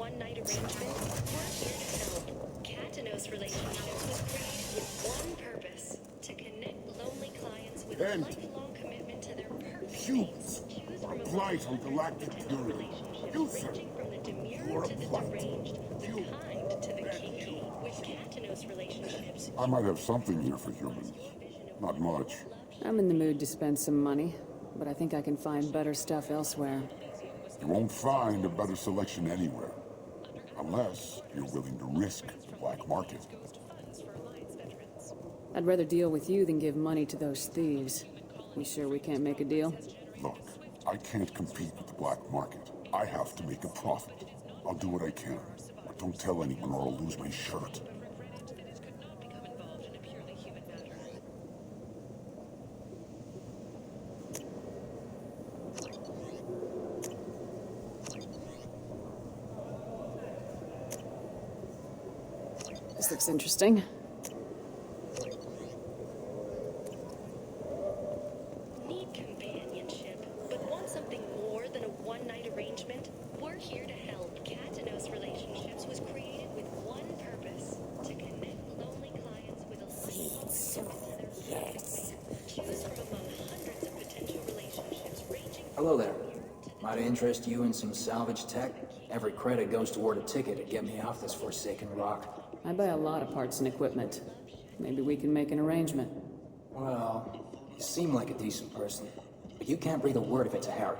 one-night arrangement, we're here to help. Catanos Relationships was created with one purpose: to connect lonely clients with a lifelong commitment to their purpose. Choose from a blight on galactic purity. ranging from the demure to the deranged, the kind to the kinky. With Catanos Relationships, I might have something here for humans. Not much. I'm in the mood to spend some money, but I think I can find better stuff elsewhere. You won't find a better selection anywhere. Unless you're willing to risk the black market. I'd rather deal with you than give money to those thieves. You sure we can't make a deal? Look, I can't compete with the black market. I have to make a profit. I'll do what I can. But don't tell anyone or I'll lose my shirt. This looks interesting. Need companionship, but want something more than a one-night arrangement? We're here to help. Catanos Relationships was created with one purpose: to connect lonely clients with a lifelong commitment to their purpose. Choose from among hundreds of potential relationships ranging. Hello there. Might I interest you in some salvage tech? Every credit goes toward a ticket to get me off this forsaken rock. I buy a lot of parts and equipment. Maybe we can make an arrangement. Well, you seem like a decent person, but you can't breathe a word if it's a Harry.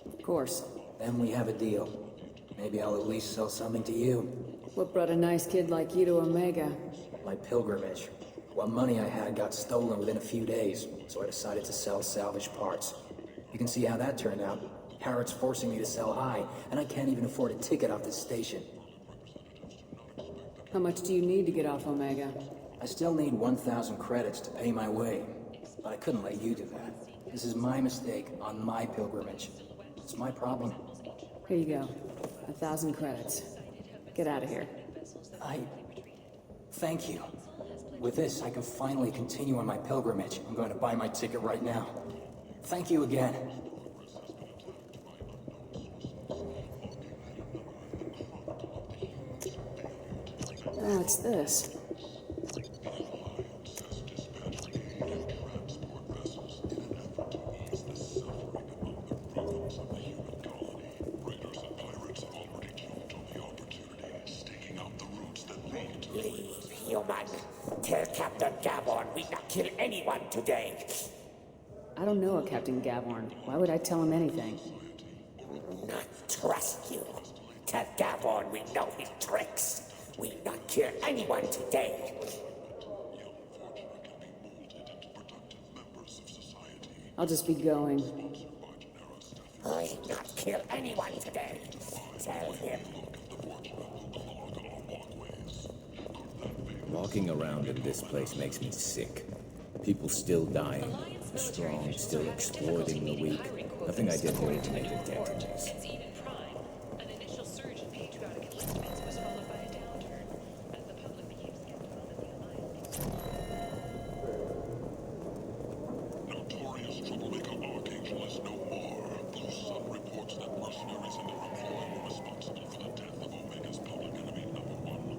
Of course. Then we have a deal. Maybe I'll at least sell something to you. What brought a nice kid like you to Omega? My pilgrimage. What money I had got stolen within a few days, so I decided to sell salvage parts. You can see how that turned out. Harrod's forcing me to sell high, and I can't even afford a ticket off this station. How much do you need to get off Omega? I still need 1,000 credits to pay my way, but I couldn't let you do that. This is my mistake on my pilgrimage. It's my problem. Here you go. 1,000 credits. Get out of here. Thank you. With this, I can finally continue on my pilgrimage. I'm going to buy my ticket right now. Thank you again. Oh, it's this. Leave, human. Tell Captain Gaborn we not kill anyone today. I don't know a Captain Gaborn. Why would I tell him anything? Not trust you. Tell Gaborn we know his tricks. We not kill anyone today. I'll just be going. I not kill anyone today. Tell him. Walking around in this place makes me sick. People still dying, the strong still exploiting the weak. Nothing I did here to make a dent in this. An initial surge in patriotic enlistments was followed by a downturn as the public became skeptical that the Alliance. Notorious troublemaker Archangel is no more. The Sun reports that mercenaries in their employ were responsible for the death of Omega's public enemy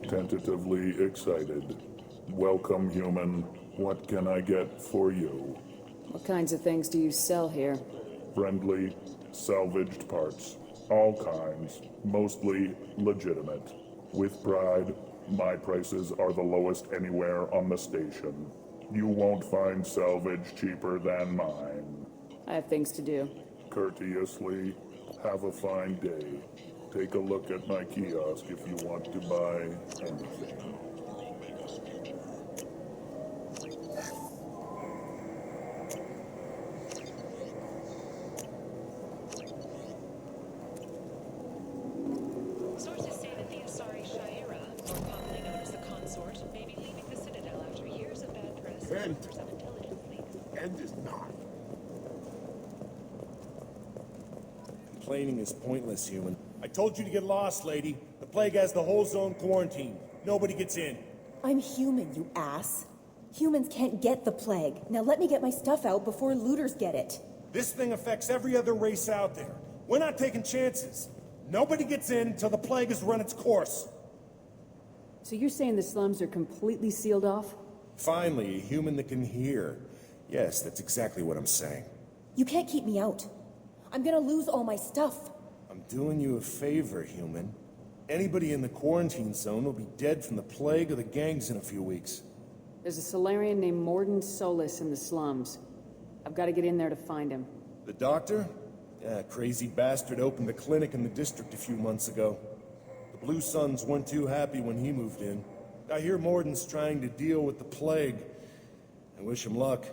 #1. Tentatively excited. Welcome, human. What can I get for you? What kinds of things do you sell here? Friendly, salvaged parts. All kinds. Mostly legitimate. With pride, my prices are the lowest anywhere on the station. You won't find salvage cheaper than mine. I have things to do. Courteously, have a fine day. Take a look at my kiosk if you want to buy anything. Sources say that the Asari Shaira, more commonly known as the Consort, may be leaving the Citadel after years of bad press and rumors of intelligence leaks. End is not. Complaining is pointless, human. I told you to get lost, lady. The plague has the whole zone quarantined. Nobody gets in. I'm human, you ass. Humans can't get the plague. Now let me get my stuff out before looters get it. This thing affects every other race out there. We're not taking chances. Nobody gets in till the plague has run its course. So you're saying the slums are completely sealed off? Finally, a human that can hear. Yes, that's exactly what I'm saying. You can't keep me out. I'm gonna lose all my stuff. I'm doing you a favor, human. Anybody in the quarantine zone will be dead from the plague or the gangs in a few weeks. There's a Solarian named Morden Solis in the slums. I've got to get in there to find him. The doctor? Yeah, crazy bastard opened a clinic in the district a few months ago. The Blue Suns weren't too happy when he moved in. I hear Morden's trying to deal with the plague. I wish him luck,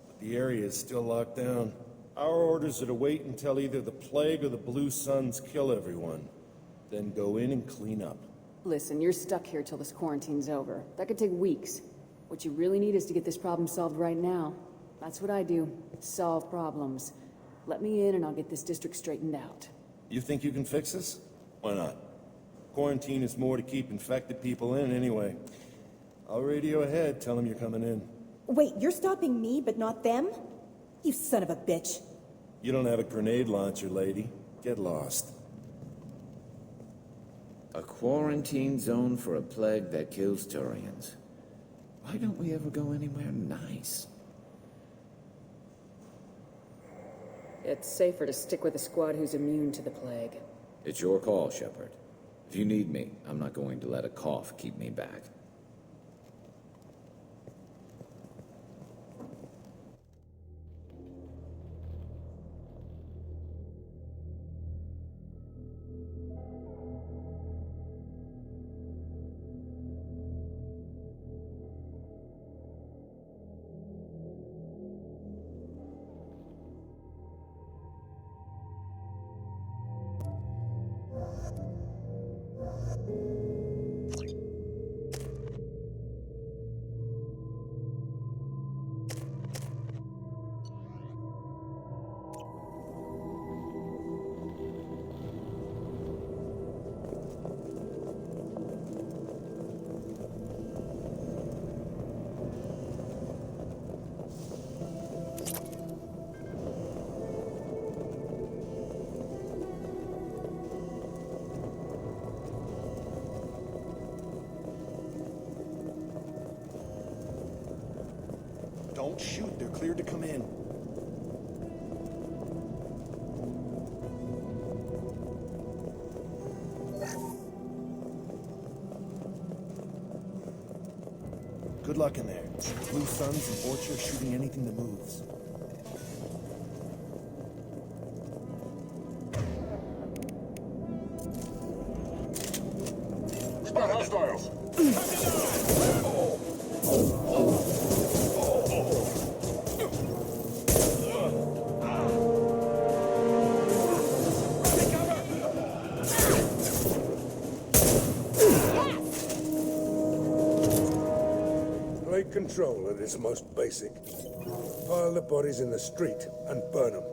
but the area is still locked down. Our orders are to wait until either the plague or the Blue Suns kill everyone. Then go in and clean up. Listen, you're stuck here till this quarantine's over. That could take weeks. What you really need is to get this problem solved right now. That's what I do. Solve problems. Let me in and I'll get this district straightened out. You think you can fix this? Why not? Quarantine is more to keep infected people in anyway. I'll radio ahead, tell them you're coming in. Wait, you're stopping me, but not them? You son of a bitch. You don't have a grenade launcher, lady. Get lost. A quarantine zone for a plague that kills Turians. Why don't we ever go anywhere nice? It's safer to stick with a squad who's immune to the plague. It's your call, Shepard. If you need me, I'm not going to let a cough keep me back. Don't shoot, they're cleared to come in. Good luck in there. Blue Suns and Orchard shooting anything that moves. Spot hostiles! Plague control at its most basic. Pile the bodies in the street and burn them.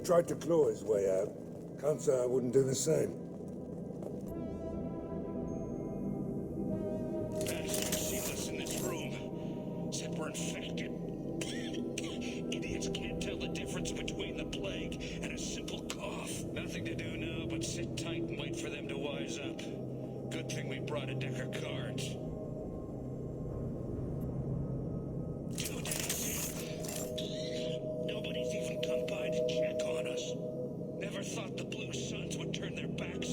Tried to claw his way out. Can't say I wouldn't do the same. See us in this room. Said we're infected. Idiots can't tell the difference between the plague and a simple cough. Nothing to do now but sit tight and wait for them to wise up. Good thing we brought a deck of cards. 2 days in. Nobody's even come by to check on us. Never thought the Blue Suns would turn their back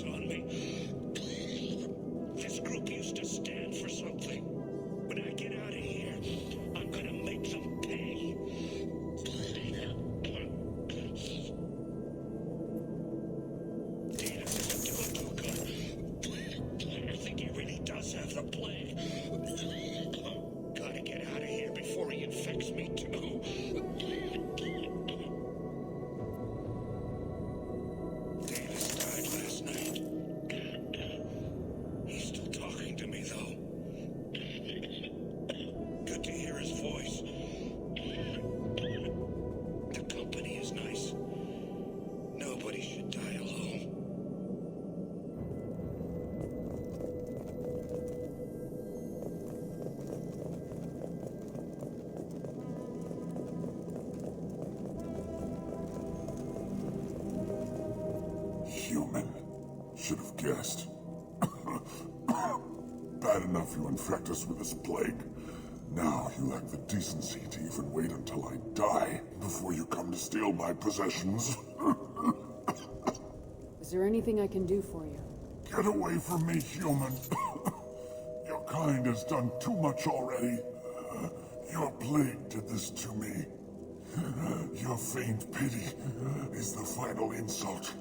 guessed. Bad enough you infect us with this plague. Now you lack the decency to even wait until I die before you come to steal my possessions. Is there anything I can do for you? Get away from me, human. Your kind has done too much already. Your plague did this to me. Your feigned pity is the final insult.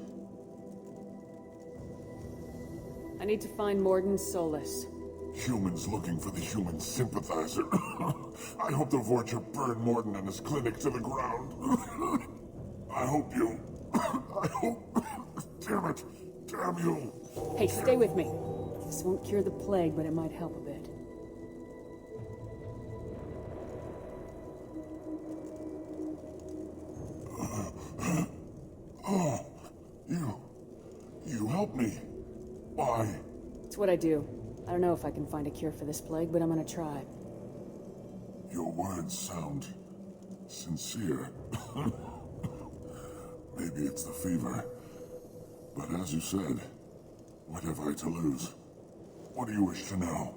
I need to find Morden Solus. Humans looking for the human sympathizer. I hope the Vorcha burned Morden and his clinic to the ground. I hope you... I hope... Damn it. Damn you. Hey, stay with me. This won't cure the plague, but it might help a bit. Oh, you helped me. Why? It's what I do. I don't know if I can find a cure for this plague, but I'm gonna try. Your words sound sincere. Maybe it's the fever. But as you said, what have I to lose? What do you wish to know?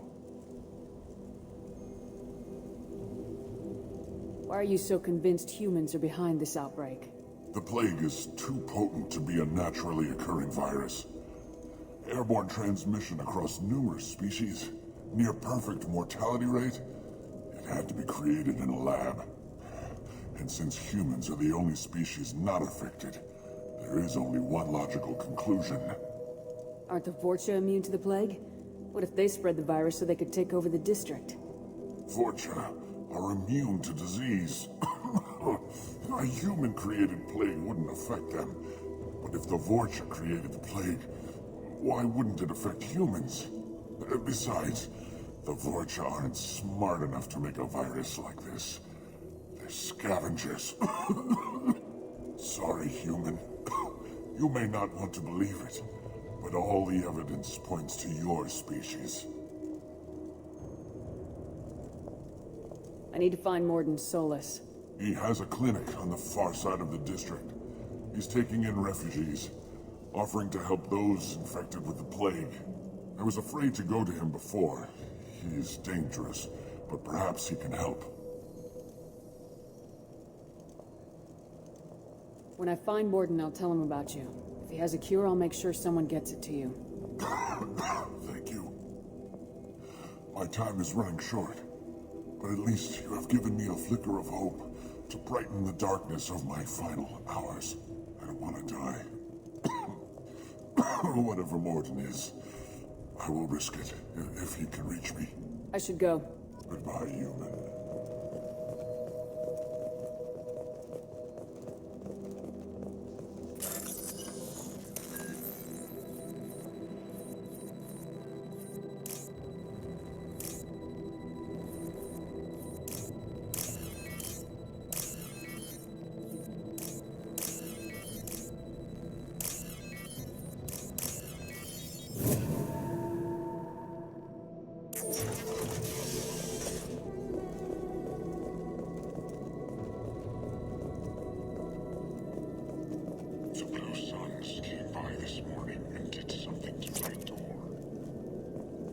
Why are you so convinced humans are behind this outbreak? The plague is too potent to be a naturally occurring virus. Airborne transmission across numerous species, near perfect mortality rate. It had to be created in a lab. And since humans are the only species not affected, there is only one logical conclusion. Aren't the Vorcha immune to the plague? What if they spread the virus so they could take over the district? Vorcha are immune to disease. A human-created plague wouldn't affect them. But if the Vorcha created the plague, why wouldn't it affect humans? Besides, the Vorcha aren't smart enough to make a virus like this. They're scavengers. Sorry, human. You may not want to believe it, but all the evidence points to your species. I need to find Morden Solus. He has a clinic on the far side of the district. He's taking in refugees, offering to help those infected with the plague. I was afraid to go to him before. He is dangerous, but perhaps he can help. When I find Morden, I'll tell him about you. If he has a cure, I'll make sure someone gets it to you. Thank you. My time is running short, but at least you have given me a flicker of hope to brighten the darkness of my final hours. I don't want to die. Whatever Morden is, I will risk it if he can reach me. I should go. Goodbye, human. The Blue Suns came by this morning and did something to my door.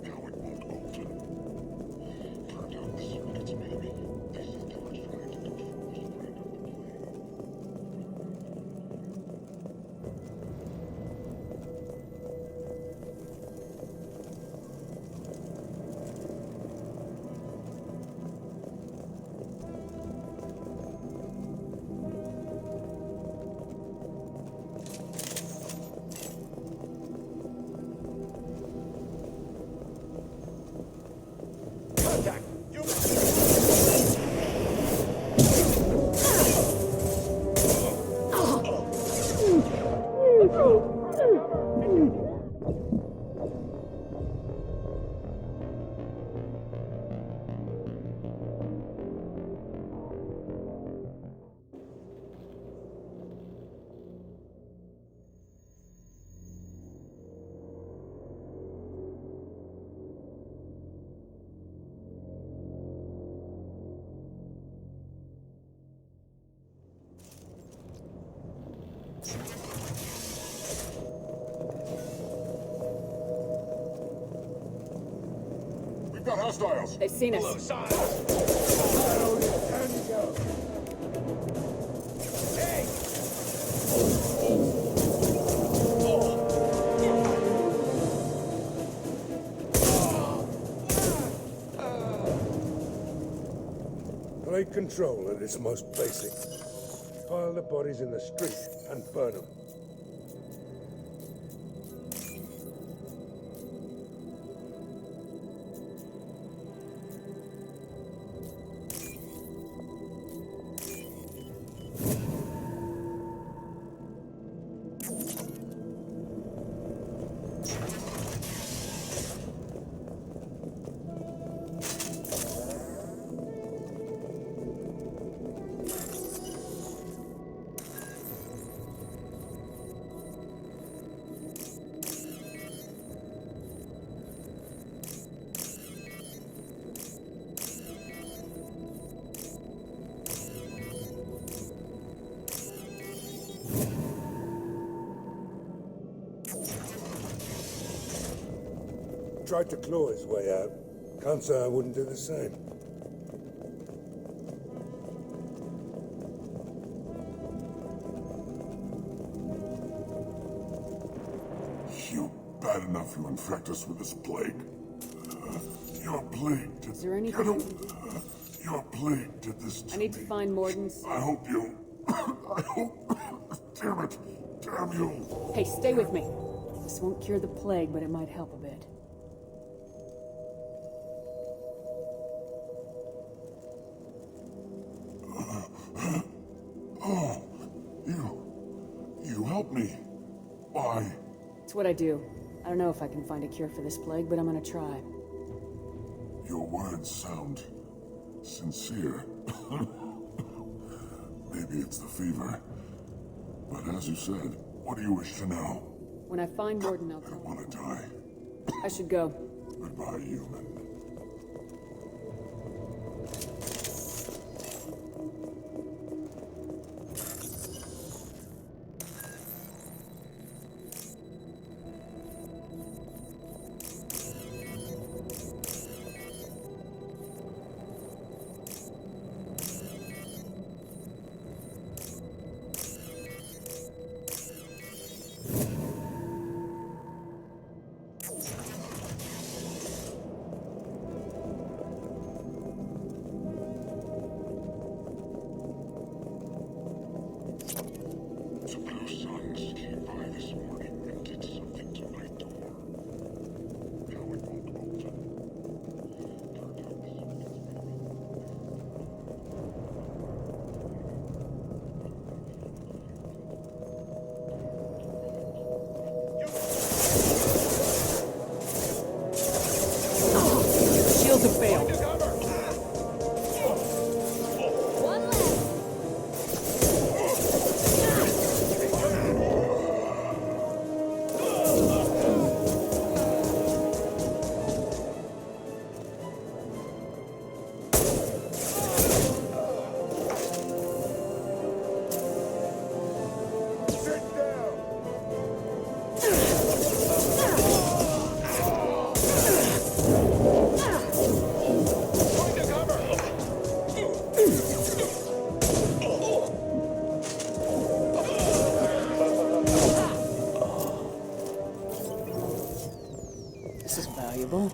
Now it won't open. Turned out the circuits, maybe. They said they were trying to control the spread of the plague. Contact! Hostiles! They've seen us. Plague control at its most basic. Pile the bodies in the street and burn them. Tried to claw his way out. Can't say I wouldn't do the same. You bad enough you infect us with this plague. Your plague did... Is there anything? Your plague did this to I need to me. find Morden's. I hope you... I hope... Damn it. Damn you. Hey, stay with me. This won't cure the plague, but it might help a bit. Oh, you helped me. Why? It's what I do. I don't know if I can find a cure for this plague, but I'm gonna try. Your words sound sincere. Maybe it's the fever. But as you said, what do you wish to know? When I find Morden, I'll I tell don't want to die. I should go. Goodbye, human. The Blue Suns came by this morning and did something to my door. Now it won't open. Turned out Shields have failed. This is valuable.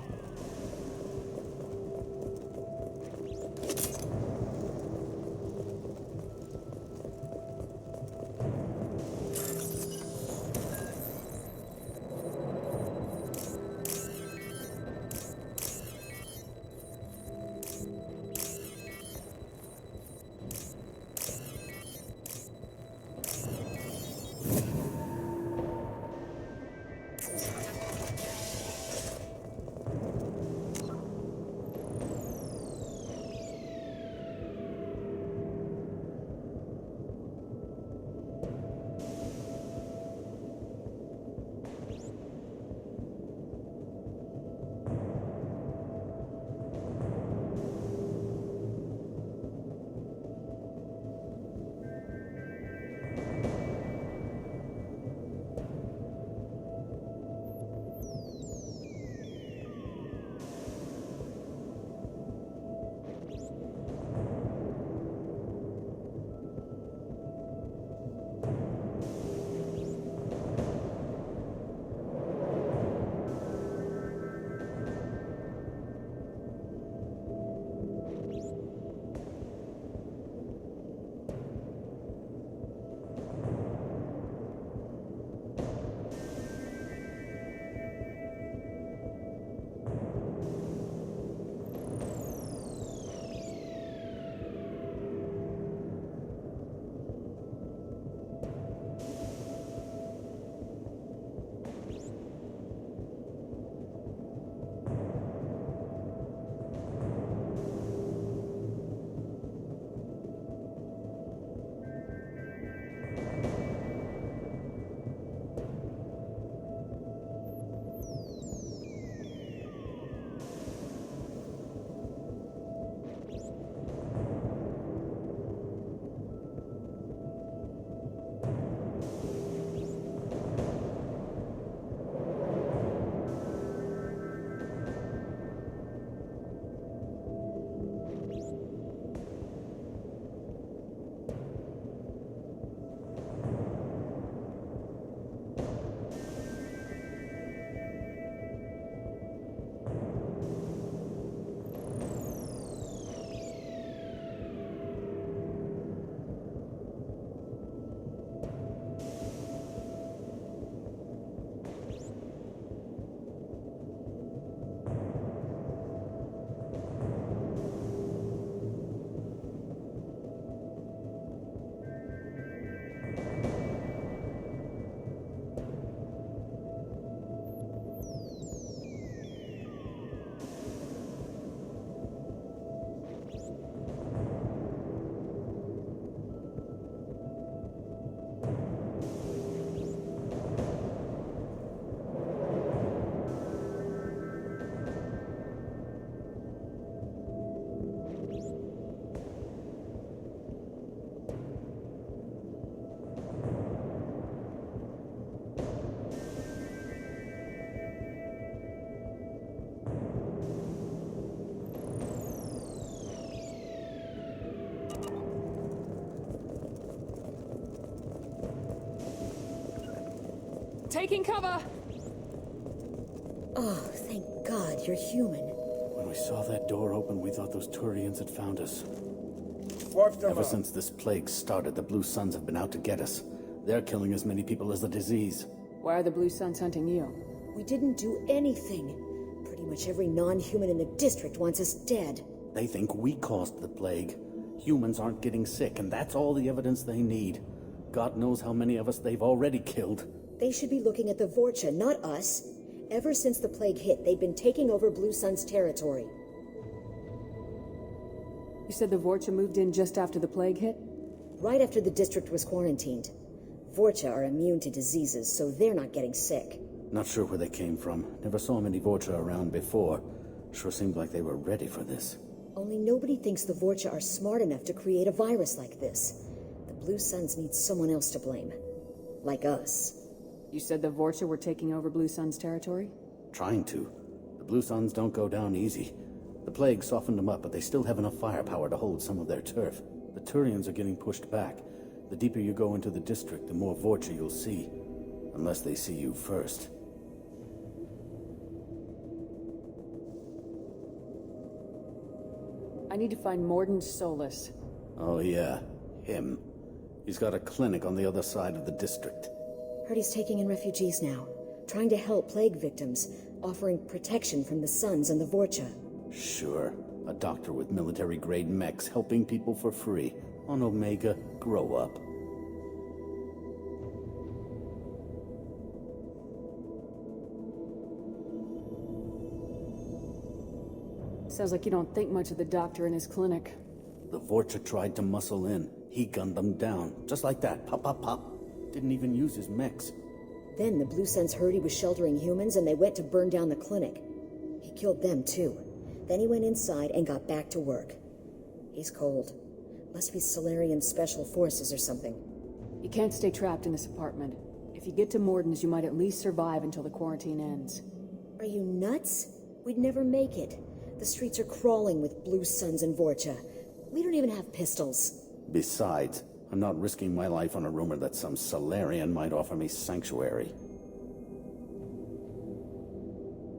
taking cover! Oh, thank God you're human. When we saw that door open, we thought those Turians had found us. Wipe them Ever up. since this plague started, the Blue Suns have been out to get us. They're killing as many people as the disease. Why are the Blue Suns hunting you? We didn't do anything. Pretty much every non-human in the district wants us dead. They think we caused the plague. Humans aren't getting sick, and that's all the evidence they need. God knows how many of us they've already killed. They should be looking at the Vorcha, not us. Ever since the plague hit, they've been taking over Blue Sun's territory. You said the Vorcha moved in just after the plague hit? Right after the district was quarantined. Vorcha are immune to diseases, so they're not getting sick. Not sure where they came from. Never saw many Vorcha around before. Sure seemed like they were ready for this. Only nobody thinks the Vorcha are smart enough to create a virus like this. The Blue Suns need someone else to blame. Like us. You said the Vorcha were taking over Blue Sun's territory? Trying to. The Blue Suns don't go down easy. The plague softened them up, but they still have enough firepower to hold some of their turf. The Turians are getting pushed back. The deeper you go into the district, the more Vorcha you'll see. Unless they see you first. I need to find Morden Solus. Oh yeah, him. He's got a clinic on the other side of the district. Heard he's taking in refugees now. Trying to help plague victims. Offering protection from the Suns and the Vorcha. Sure. A doctor with military-grade mechs helping people for free. On Omega, grow up. Sounds like you don't think much of the doctor in his clinic. The Vorcha tried to muscle in. He gunned them down. Just like that. Pop, pop, pop. Didn't even use his mechs. Then the Blue Suns heard he was sheltering humans and they went to burn down the clinic. He killed them too. Then he went inside and got back to work. He's cold. Must be Solarian Special Forces or something. You can't stay trapped in this apartment. If you get to Morden's, you might at least survive until the quarantine ends. Are you nuts? We'd never make it. The streets are crawling with Blue Suns and Vorcha. We don't even have pistols. Besides, I'm not risking my life on a rumor that some Solarian might offer me sanctuary.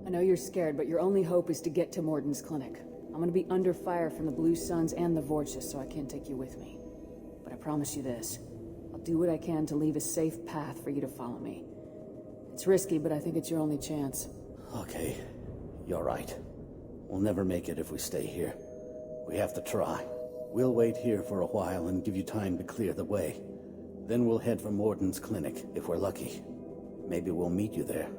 I know you're scared, but your only hope is to get to Morden's clinic. I'm gonna be under fire from the Blue Suns and the Vorcha, so I can't take you with me. But I promise you this. I'll do what I can to leave a safe path for you to follow me. It's risky, but I think it's your only chance. Okay, you're right. We'll never make it if we stay here. We have to try. We'll wait here for a while and give you time to clear the way. Then we'll head for Morden's clinic, if we're lucky. Maybe we'll meet you there.